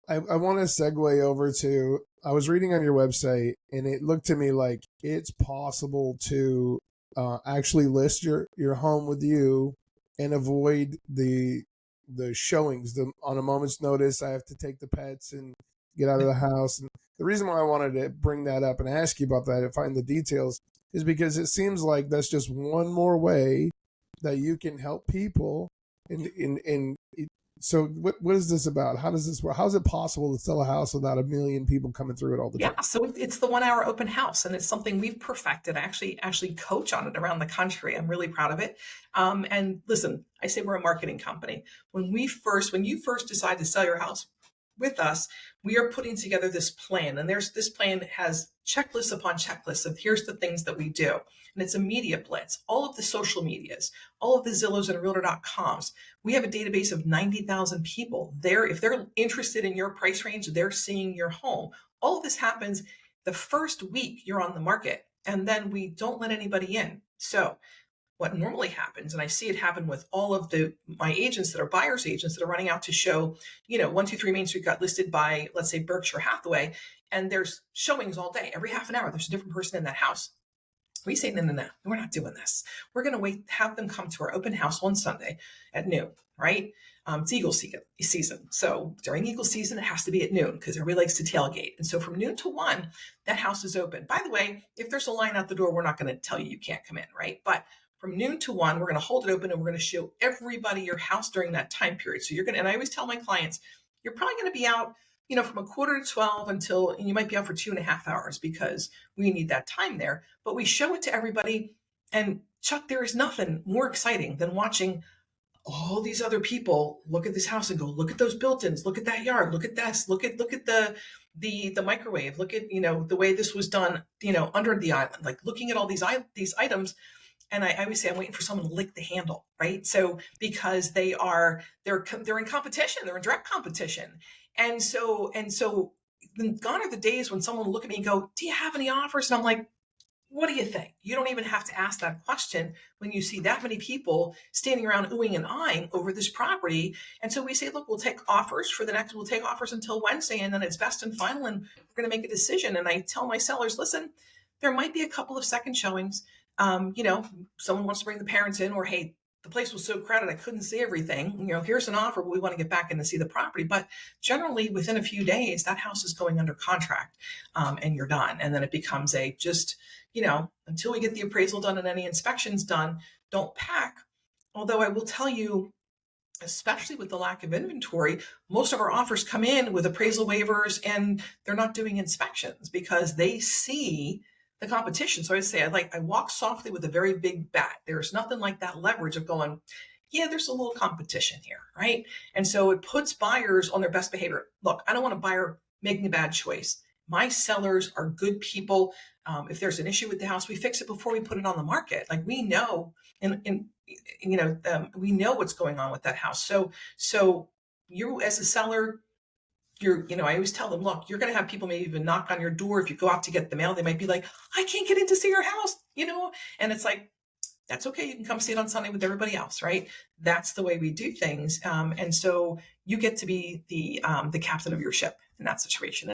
I want to segue over to, I was reading on your website and it looked to me like it's possible to actually list your home with you and avoid the showings. On a moment's notice, I have to take the pets and get out of the house. And the reason why I wanted to bring that up and ask you about that and find the details is because it seems like that's just one more way that you can help people. And so what is this about? How does this work? How is it possible to sell a house without a million people coming through it all the time? Yeah, so it's the 1 hour open house, and it's something we've perfected. I actually coach on it around the country. I'm really proud of it. And listen, I say we're a marketing company. When you first decide to sell your house with us, we are putting together this plan, and this plan has checklists upon checklists of here's the things that we do, and it's a media blitz. All of the social medias, all of the Zillows and Realtor.coms. We have a database of 90,000 people there. If they're interested in your price range, they're seeing your home. All of this happens the first week you're on the market, and then we don't let anybody in. So what normally happens, and I see it happen with all of my agents that are buyers agents that are running out to show, 123 Main Street got listed by, let's say, Berkshire Hathaway, and there's showings all day. Every half an hour, there's a different person in that house. We say, no, we're not doing this. We're going to have them come to our open house one Sunday at noon, right? It's Eagle season. So during Eagle season, it has to be at noon because everybody likes to tailgate. And so from noon to 1, that house is open. By the way, if there's a line out the door, we're not going to tell you can't come in, right? But from noon to 1, we're going to hold it open and we're going to show everybody your house during that time period. So and I always tell my clients, you're probably going to be out, from a quarter to 12 and you might be out for 2.5 hours because we need that time there. But we show it to everybody. And Chuck, there is nothing more exciting than watching all these other people look at this house and go, look at those built-ins, look at that yard, look at this, look at the microwave, look at, the way this was done, under the island, like looking at all these items. And I always say, I'm waiting for someone to lick the handle, right? So because they're in competition, they're in direct competition. And so gone are the days when someone will look at me and go, do you have any offers? And I'm like, what do you think? You don't even have to ask that question when you see that many people standing around oohing and eyeing over this property. And so we say, look, we'll take offers until Wednesday, and then it's best and final, and we're going to make a decision. And I tell my sellers, listen, there might be a couple of second showings. Someone wants to bring the parents in, or, hey, the place was so crowded, I couldn't see everything. Here's an offer, but we want to get back in and see the property. But generally within a few days, that house is going under contract, and you're done. And then it becomes until we get the appraisal done and any inspections done, don't pack. Although I will tell you, especially with the lack of inventory, most of our offers come in with appraisal waivers, and they're not doing inspections because they see the competition. So I say, I walk softly with a very big bat. There's nothing like that leverage of going, yeah, there's a little competition here, right? And so it puts buyers on their best behavior. Look, I don't want a buyer making a bad choice. My sellers are good people. If there's an issue with the house, we fix it before we put it on the market. Like we know, we know what's going on with that house. So you as a seller, I always tell them, look, you're going to have people maybe even knock on your door. If you go out to get the mail, they might be like, I can't get in to see your house, and it's like, that's okay. You can come see it on Sunday with everybody else, right? That's the way we do things. And so you get to be the captain of your ship in that situation.